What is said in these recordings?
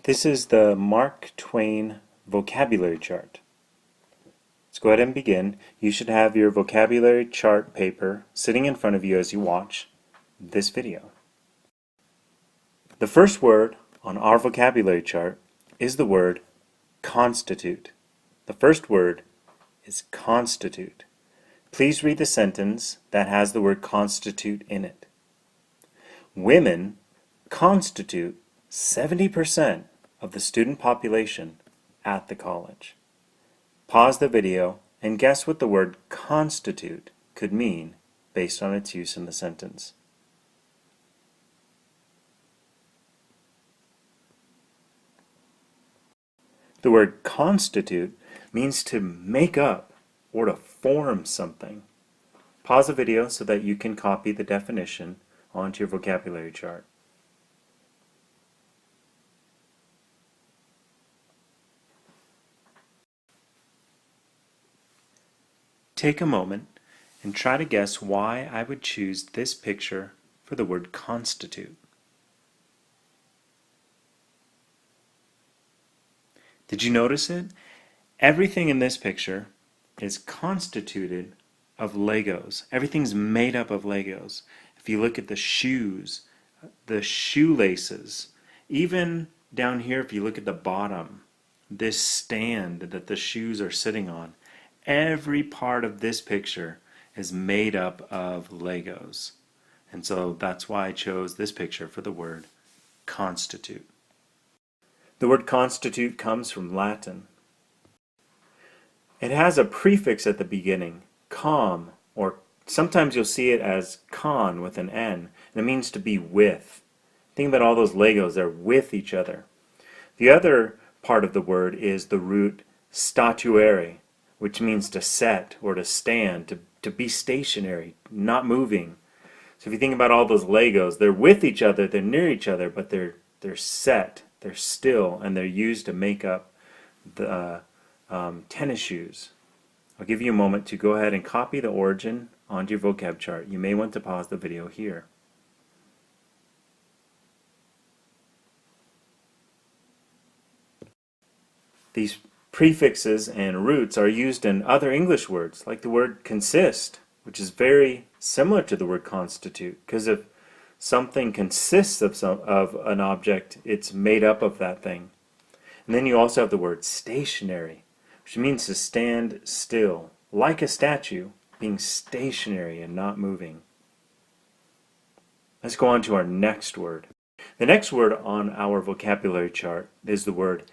This is the Mark Twain vocabulary chart. Let's go ahead and begin. You should have your vocabulary chart paper sitting in front of you as you watch this video. The first word on our vocabulary chart is the word constitute. The first word is constitute. Please read the sentence that has the word constitute in it. Women constitute 70% of the student population at the college. Pause the video and guess what the word constitute could mean based on its use in the sentence. The word constitute means to make up or to form something. Pause the video so that you can copy the definition onto your vocabulary chart. Take a moment and try to guess why I would choose this picture for the word constitute. Did you notice it? Everything in this picture is constituted of Legos. Everything's made up of Legos. If you look at the shoes, the shoelaces, even down here if you look at the bottom, this stand that the shoes are sitting on, every part of this picture is made up of Legos. And so that's why I chose this picture for the word constitute. The word constitute comes from Latin. It has a prefix at the beginning, com, or sometimes you'll see it as con with an N, and it means to be with. Think about all those Legos, they're with each other. The other part of the word is the root statuere, which means to set or to stand, to be stationary, not moving. So if you think about all those Legos, they're with each other, they're near each other, but they're set, they're still, and they're used to make up the tennis shoes. I'll give you a moment to go ahead and copy the origin onto your vocab chart. You may want to pause the video here. These prefixes and roots are used in other English words, like the word consist, which is very similar to the word constitute, because if something consists of an object, it's made up of that thing. And then you also have the word stationary, which means to stand still, like a statue, being stationary and not moving. Let's go on to our next word. The next word on our vocabulary chart is the word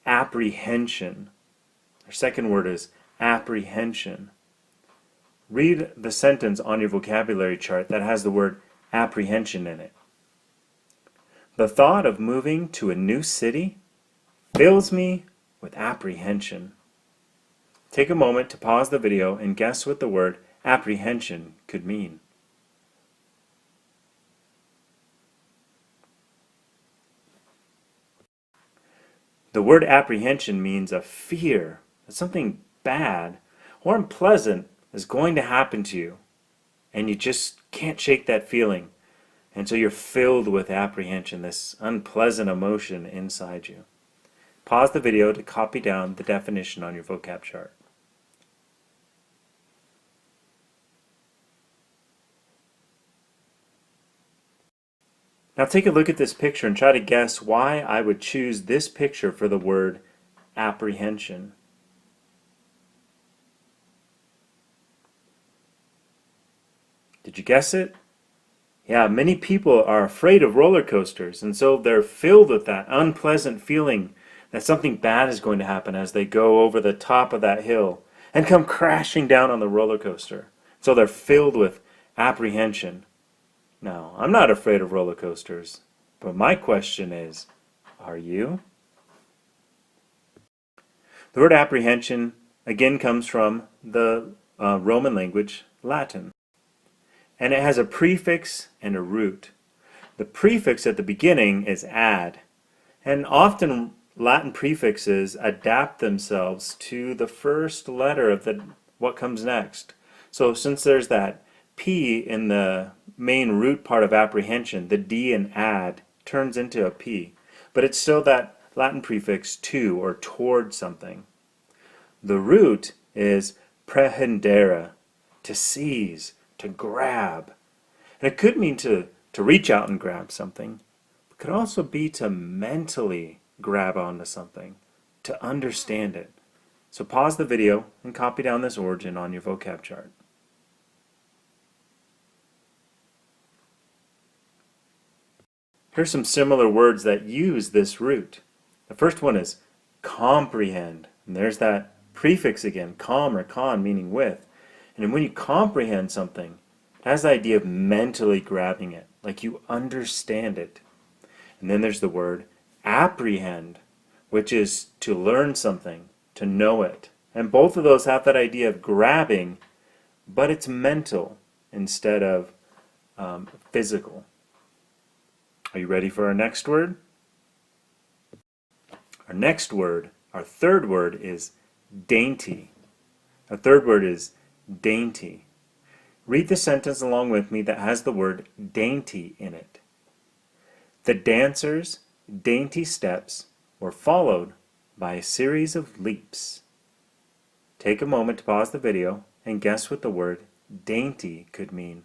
apprehension. Our second word is apprehension. Read the sentence on your vocabulary chart that has the word apprehension in it. The thought of moving to a new city fills me with apprehension. Take a moment to pause the video and guess what the word apprehension could mean. The word apprehension means a fear that something bad or unpleasant is going to happen to you, and you just can't shake that feeling, and so you're filled with apprehension, this unpleasant emotion inside you. Pause the video to copy down the definition on your vocab chart. Now take a look at this picture and try to guess why I would choose this picture for the word apprehension. Did you guess it? Yeah, many people are afraid of roller coasters, and so they're filled with that unpleasant feeling that something bad is going to happen as they go over the top of that hill and come crashing down on the roller coaster. So they're filled with apprehension. Now, I'm not afraid of roller coasters, but my question is, are you? The word apprehension again comes from the Roman language, Latin. And it has a prefix and a root. The prefix at the beginning is ad, and often Latin prefixes adapt themselves to the first letter of what comes next. So since there's that P in the main root part of apprehension, the D in ad turns into a P. But it's still that Latin prefix to or toward something. The root is prehendere, to seize, to grab. And it could mean to reach out and grab something. It could also be to mentally grab onto something, to understand it. So pause the video and copy down this origin on your vocab chart. Here's some similar words that use this root. The first one is comprehend. And there's that prefix again, com or con, meaning with. And when you comprehend something, it has the idea of mentally grabbing it, like you understand it. And then there's the word apprehend, which is to learn something, to know it. And both of those have that idea of grabbing, but it's mental instead of physical. Are you ready for our next word? Our next word, our third word, is dainty. Our third word is dainty. Read the sentence along with me that has the word dainty in it. The dancers' dainty steps were followed by a series of leaps. Take a moment to pause the video and guess what the word dainty could mean.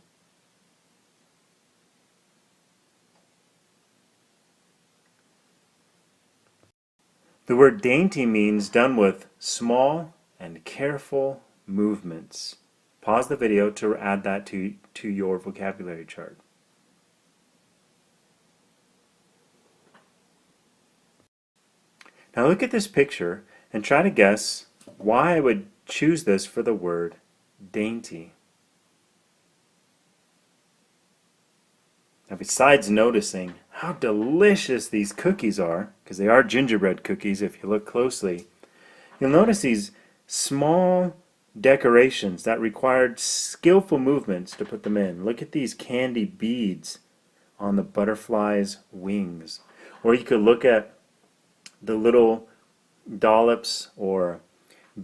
The word dainty means done with small and careful movements. Pause the video to add that to your vocabulary chart. Now look at this picture and try to guess why I would choose this for the word dainty. Now besides noticing how delicious these cookies are, because they are gingerbread cookies if you look closely, you'll notice these small decorations that required skillful movements to put them in. Look at these candy beads on the butterfly's wings. Or you could look at the little dollops or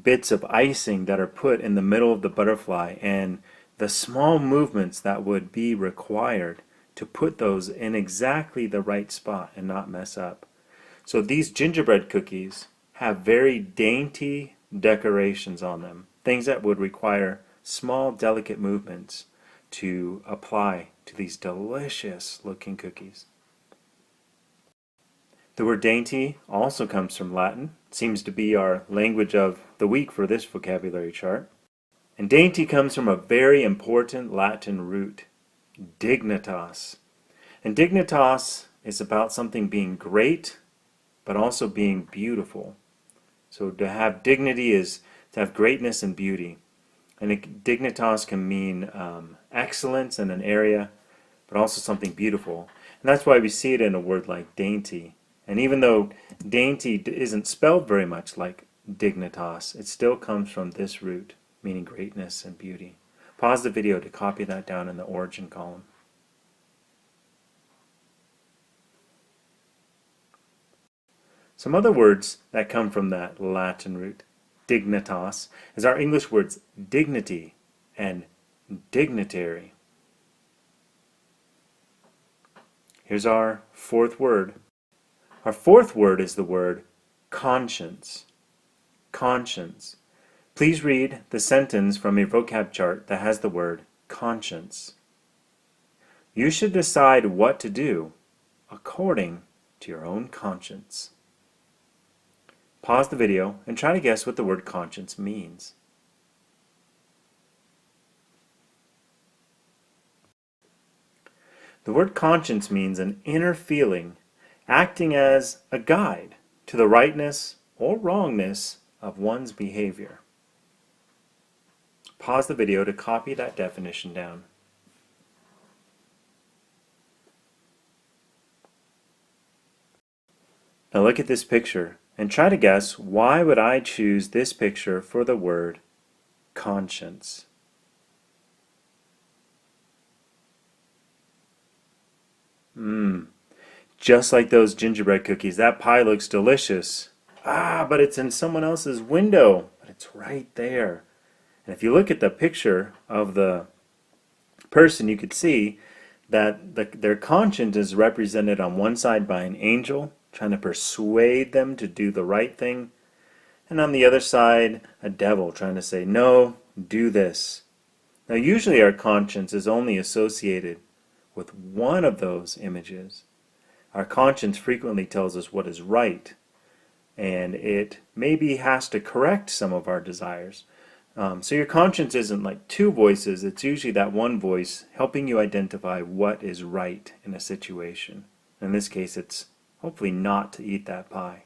bits of icing that are put in the middle of the butterfly and the small movements that would be required to put those in exactly the right spot and not mess up. So these gingerbread cookies have very dainty decorations on them, things that would require small delicate movements to apply to these delicious looking cookies. The word dainty also comes from Latin. It seems to be our language of the week for this vocabulary chart. And dainty comes from a very important Latin root, dignitas. And dignitas is about something being great, but also being beautiful. So to have dignity is to have greatness and beauty. And dignitas can mean excellence in an area, but also something beautiful. And that's why we see it in a word like dainty. And even though dainty isn't spelled very much like dignitas, it still comes from this root, meaning greatness and beauty. Pause the video to copy that down in the origin column. Some other words that come from that Latin root, dignitas, is our English words dignity and dignitary. Here's our fourth word. Our fourth word is the word conscience. Conscience. Please read the sentence from your vocab chart that has the word conscience. You should decide what to do according to your own conscience. Pause the video and try to guess what the word conscience means. The word conscience means an inner feeling acting as a guide to the rightness or wrongness of one's behavior. Pause the video to copy that definition down. Now look at this picture and try to guess why would I choose this picture for the word conscience. Just like those gingerbread cookies, that pie looks delicious. But it's in someone else's window. But it's right there. And if you look at the picture of the person, you could see that their conscience is represented on one side by an angel trying to persuade them to do the right thing. And on the other side, a devil trying to say, no, do this. Now usually our conscience is only associated with one of those images. Our conscience frequently tells us what is right, and it maybe has to correct some of our desires. So your conscience isn't like two voices, it's usually that one voice helping you identify what is right in a situation. In this case, it's hopefully not to eat that pie.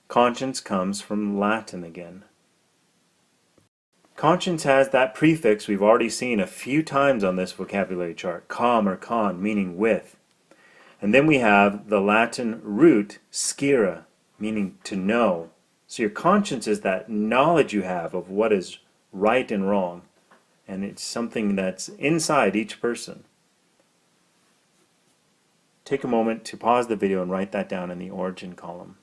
Conscience comes from Latin again. Conscience has that prefix we've already seen a few times on this vocabulary chart, com or con, meaning with. And then we have the Latin root, scire, meaning to know. So your conscience is that knowledge you have of what is right and wrong. And it's something that's inside each person. Take a moment to pause the video and write that down in the origin column.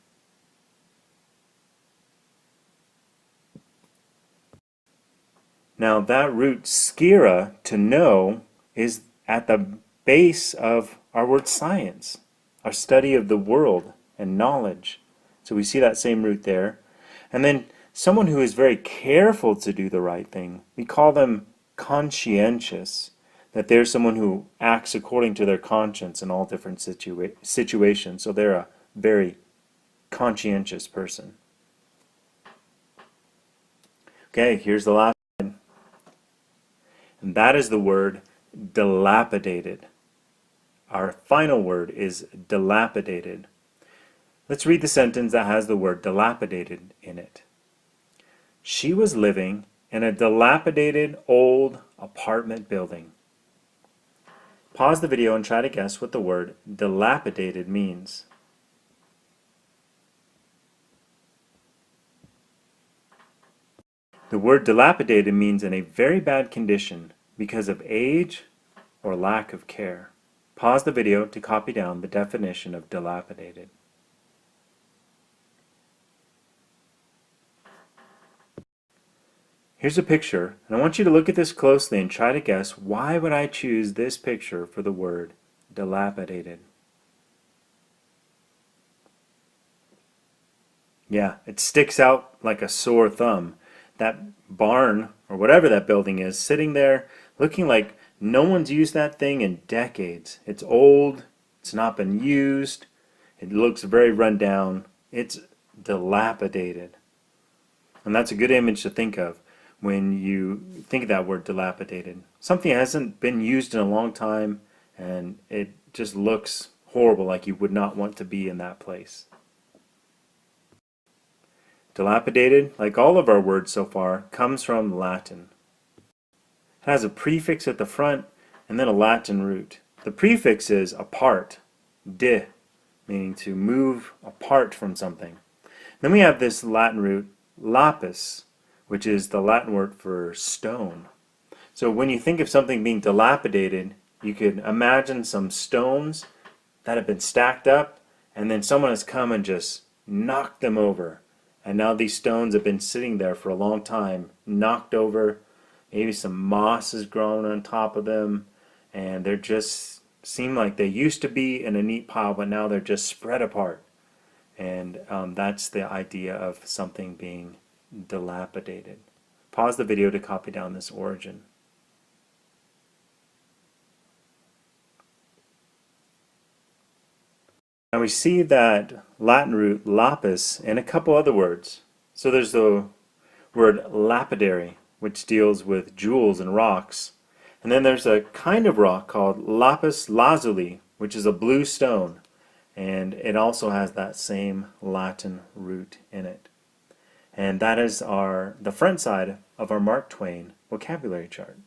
Now that root scire, to know, is at the base of our word science, our study of the world and knowledge. So we see that same root there. And then someone who is very careful to do the right thing, we call them conscientious, that they're someone who acts according to their conscience in all different situations. So they're a very conscientious person. Okay, here's the last one. And that is the word dilapidated. Our final word is dilapidated. Let's read the sentence that has the word dilapidated in it. She was living in a dilapidated old apartment building. Pause the video and try to guess what the word dilapidated means. The word dilapidated means in a very bad condition because of age or lack of care. Pause the video to copy down the definition of dilapidated. Here's a picture, and I want you to look at this closely and try to guess why would I choose this picture for the word dilapidated. Yeah, it sticks out like a sore thumb. That barn, or whatever that building is, sitting there looking like no one's used that thing in decades. It's old, it's not been used, it looks very run down, it's dilapidated. And that's a good image to think of when you think of that word dilapidated. Something hasn't been used in a long time and it just looks horrible, like you would not want to be in that place. Dilapidated, like all of our words so far, comes from Latin. It has a prefix at the front and then a Latin root. The prefix is apart, de, meaning to move apart from something. Then we have this Latin root, lapis, which is the Latin word for stone. So when you think of something being dilapidated, you could imagine some stones that have been stacked up, and then someone has come and just knocked them over. And now these stones have been sitting there for a long time, knocked over. Maybe some moss has grown on top of them, and they're just seem like they used to be in a neat pile, but now they're just spread apart. And that's the idea of something being dilapidated. Pause the video to copy down this origin. Now we see that Latin root lapis in a couple other words. So there's the word lapidary, which deals with jewels and rocks. And then there's a kind of rock called lapis lazuli, which is a blue stone. And it also has that same Latin root in it. And that is the front side of our Mark Twain vocabulary chart.